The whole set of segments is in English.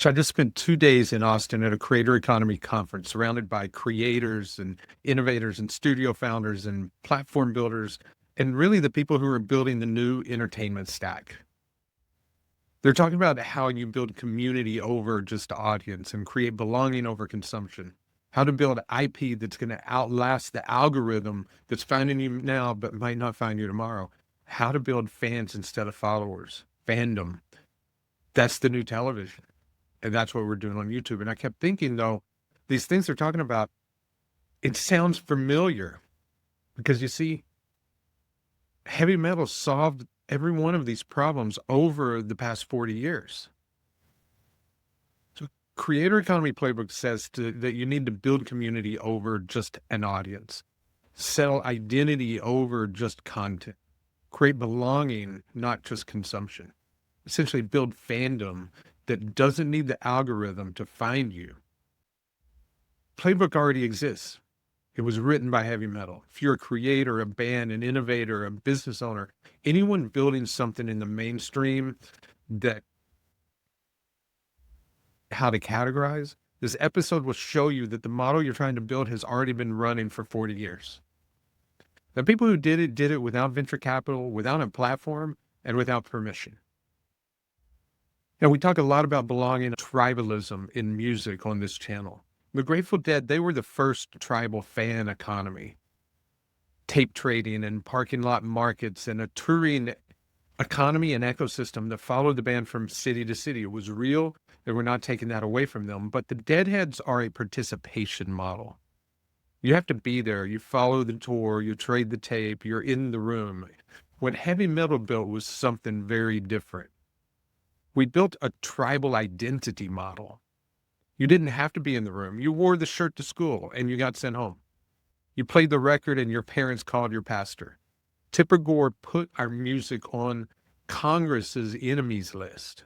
So I just spent 2 days in Austin at a creator economy conference surrounded by creators and innovators and studio founders and platform builders and really the people who are building the new entertainment stack. They're talking about how you build community over just audience and create belonging over consumption. How to build IP that's going to outlast the algorithm that's finding you now but might not find you tomorrow. How to build fans instead of followers. Fandom. That's the new television. And that's what we're doing on YouTube. And I kept thinking, though, these things they're talking about, it sounds familiar because you see, heavy metal solved every one of these problems over the past 40 years. So, Creator Economy Playbook says that you need to build community over just an audience, sell identity over just content, create belonging, not just consumption, essentially build fandom that doesn't need the algorithm to find you. Playbook already exists. It was written by heavy metal. If you're a creator, a band, an innovator, a business owner, anyone building something in the mainstream that how to categorize, this episode will show you that the model you're trying to build has already been running for 40 years. The people who did it without venture capital, without a platform, and without permission. Now, we talk a lot about belonging and tribalism in music on this channel. The Grateful Dead, they were the first tribal fan economy. Tape trading and parking lot markets and a touring economy and ecosystem that followed the band from city to city. It was real. They were not taking that away from them. But the Deadheads are a participation model. You have to be there. You follow the tour. You trade the tape. You're in the room. What heavy metal built was something very different. We built a tribal identity model. You didn't have to be in the room. You wore the shirt to school and you got sent home. You played the record and your parents called your pastor. Tipper Gore put our music on Congress's enemies list.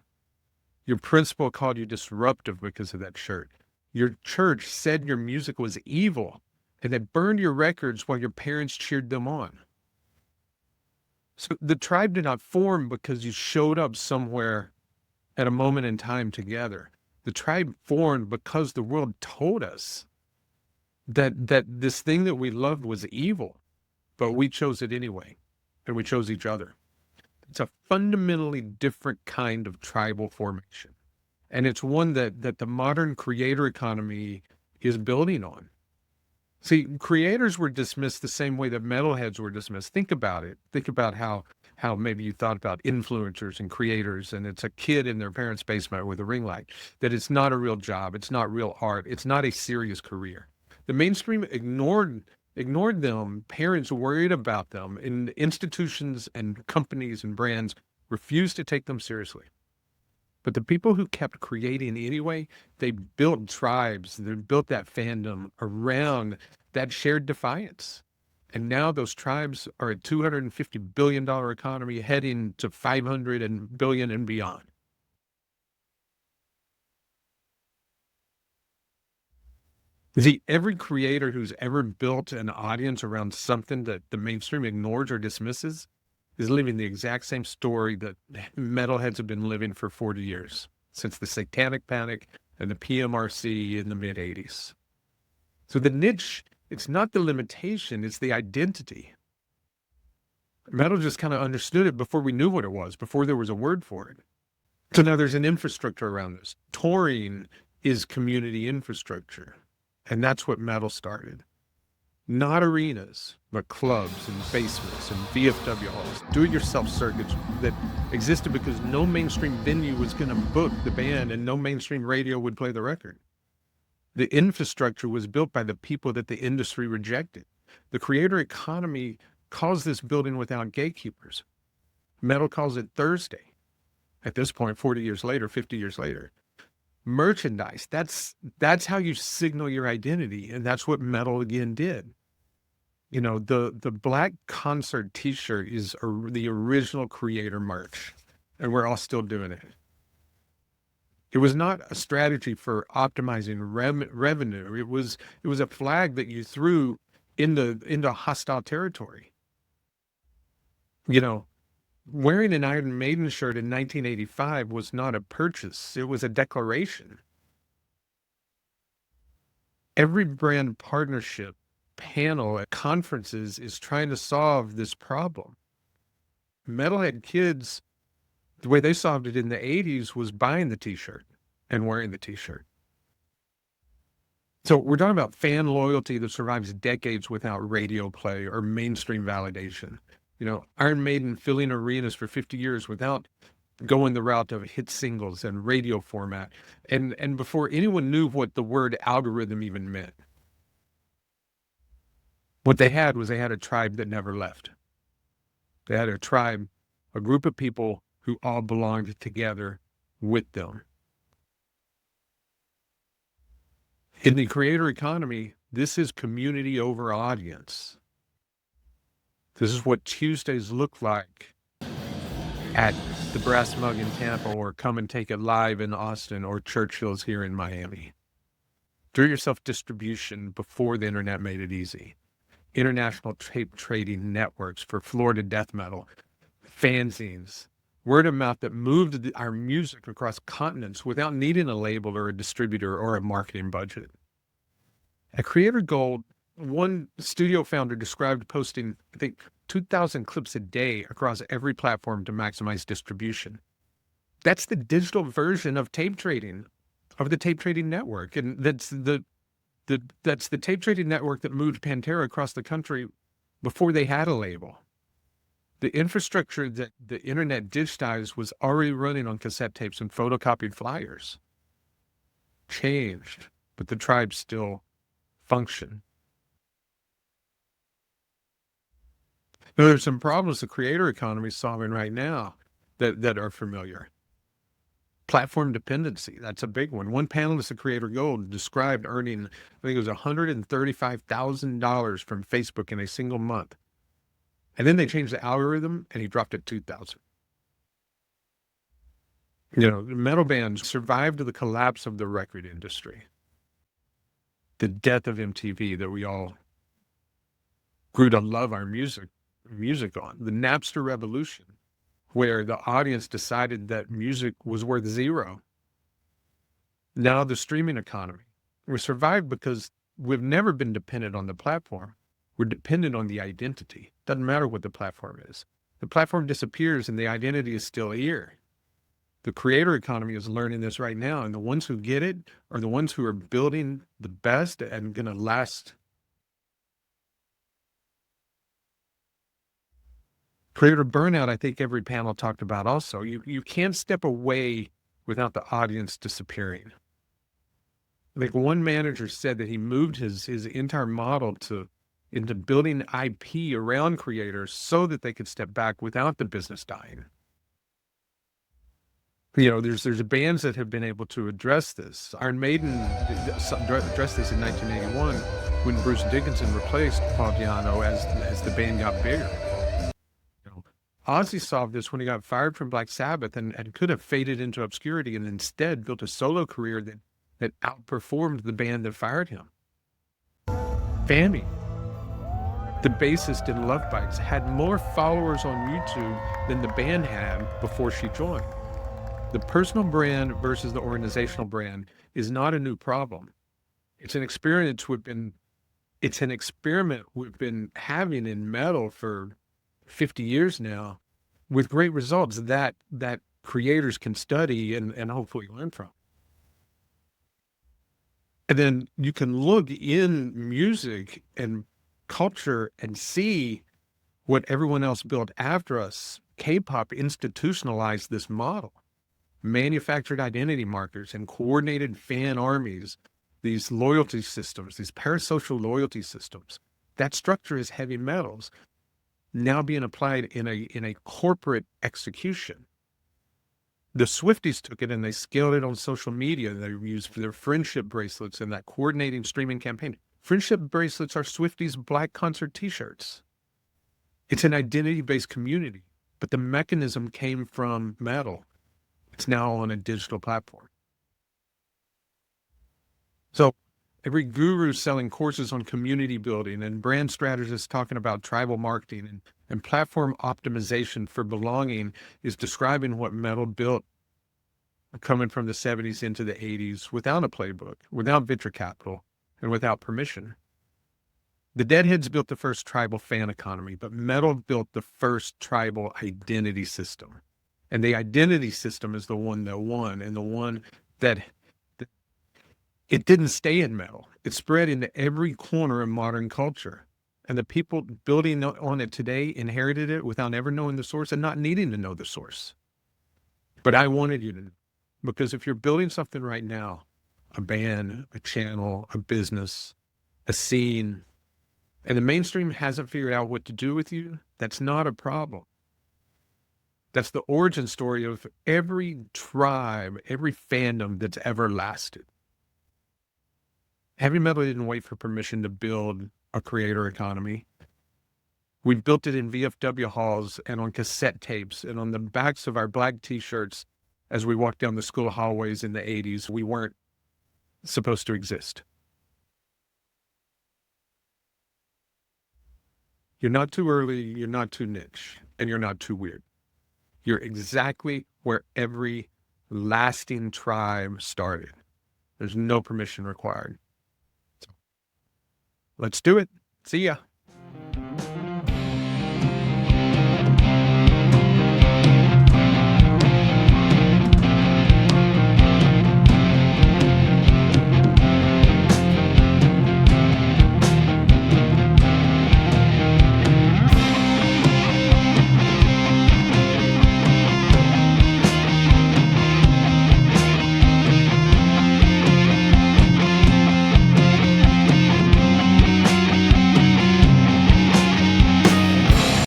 Your principal called you disruptive because of that shirt. Your church said your music was evil and they burned your records while your parents cheered them on. So the tribe did not form because you showed up somewhere at a moment in time together. The tribe formed because the world told us that this thing that we loved was evil, but we chose it anyway, and we chose each other. It's a fundamentally different kind of tribal formation, and it's one that the modern creator economy is building on. See, creators were dismissed the same way that metalheads were dismissed. Think about it. Think about how maybe you thought about influencers and creators, and it's a kid in their parents' basement with a ring light, that it's not a real job. It's not real art. It's not a serious career. The mainstream ignored them. Parents worried about them, and institutions and companies and brands refused to take them seriously. But the people who kept creating anyway, they built tribes, they built that fandom around that shared defiance. And now those tribes are a $250 billion economy heading to 500 billion and beyond. See, every creator who's ever built an audience around something that the mainstream ignores or dismisses is living the exact same story that metalheads have been living for 40 years, since the Satanic Panic and the PMRC in the mid-'80s. So the niche, it's not the limitation, it's the identity. Metal just kind of understood it before we knew what it was, before there was a word for it. So now there's an infrastructure around this. Touring is community infrastructure, and that's what metal started. Not arenas, but clubs and basements and VFW halls, do-it-yourself circuits that existed because no mainstream venue was going to book the band and no mainstream radio would play the record. The infrastructure was built by the people that the industry rejected. The creator economy calls this building without gatekeepers. Metal calls it Thursday. At this point, 40 years later, 50 years later. Merchandise, that's how you signal your identity, and that's what metal again did. You know, the Black Concert t-shirt is the original creator merch, and we're all still doing it. It was not a strategy for optimizing revenue. It was a flag that you threw into hostile territory. You know, Wearing an Iron Maiden shirt in 1985 was not a purchase, it was a declaration. Every brand partnership panel at conferences is trying to solve this problem. Metalhead kids, the way they solved it in the 80s was buying the t-shirt and wearing the t-shirt. So we're talking about fan loyalty that survives decades without radio play or mainstream validation. Iron Maiden filling arenas for 50 years without going the route of hit singles and radio format. And before anyone knew what the word algorithm even meant. What they had was a tribe that never left. They had a tribe, a group of people who all belonged together with them. In the creator economy, this is community over audience. This is what Tuesdays look like at the Brass Mug in Tampa, or Come and Take It Live in Austin, or Churchill's here in Miami. Do-it-yourself distribution before the internet made it easy. International tape trading networks for Florida death metal, fanzines, word of mouth that moved our music across continents without needing a label or a distributor or a marketing budget. At Creator Gold, one studio founder described posting, I think, 2,000 clips a day across every platform to maximize distribution. That's the digital version of tape trading, of the tape trading network. And that's the tape trading network that moved Pantera across the country before they had a label. The infrastructure that the internet digitized was already running on cassette tapes and photocopied flyers. Changed, but the tribe still function. Now, there's some problems the creator economy is solving right now that are familiar. Platform dependency, that's a big one. One panelist at Creator Gold described earning, I think it was $135,000 from Facebook in a single month. And then they changed the algorithm and he dropped it $2,000. Metal bands survived the collapse of the record industry. The death of MTV that we all grew to love our music on. The Napster revolution, where the audience decided that music was worth zero. Now the streaming economy. We survived because we've never been dependent on the platform. We're dependent on the identity. Doesn't matter what the platform is. The platform disappears and the identity is still here. The creator economy is learning this right now, and the ones who get it are the ones who are building the best and going to last. Creator burnout, I think every panel talked about also. You can't step away without the audience disappearing. Like one manager said that he moved his entire model into building IP around creators so that they could step back without the business dying. There's bands that have been able to address this. Iron Maiden addressed this in 1981 when Bruce Dickinson replaced Paul Di'Anno as the band got bigger. Ozzy solved this when he got fired from Black Sabbath and could have faded into obscurity and instead built a solo career that outperformed the band that fired him. Fanny, the bassist in Lovebites, had more followers on YouTube than the band had before she joined. The personal brand versus the organizational brand is not a new problem. It's an experiment we've been having in metal for 50 years now, with great results that creators can study and hopefully learn from. And then you can look in music and culture and see what everyone else built after us. K-pop institutionalized this model. Manufactured identity markers and coordinated fan armies, these loyalty systems, these parasocial loyalty systems. That structure is heavy metals now being applied in a corporate execution. The Swifties took it and they scaled it on social media. They used their friendship bracelets in that coordinating streaming campaign. Friendship bracelets are Swifties' Black Concert t-shirts. It's an identity-based community, but the mechanism came from metal. It's now on a digital platform. So every guru selling courses on community building and brand strategists talking about tribal marketing And platform optimization for belonging is describing what metal built coming from the 70s into the 80s without a playbook, without venture capital, and without permission. The Deadheads built the first tribal fan economy, but metal built the first tribal identity system. And the identity system is the one that won, and the one that it didn't stay in metal. It spread into every corner of modern culture. And the people building on it today inherited it without ever knowing the source and not needing to know the source. But I wanted you to know, because if you're building something right now, a band, a channel, a business, a scene, and the mainstream hasn't figured out what to do with you, that's not a problem. That's the origin story of every tribe, every fandom that's ever lasted. Heavy metal didn't wait for permission to build a creator economy. We built it in VFW halls and on cassette tapes and on the backs of our black t-shirts as we walked down the school hallways in the 80s. We weren't supposed to exist. You're not too early, you're not too niche, and you're not too weird. You're exactly where every lasting tribe started. There's no permission required. So, let's do it. See ya.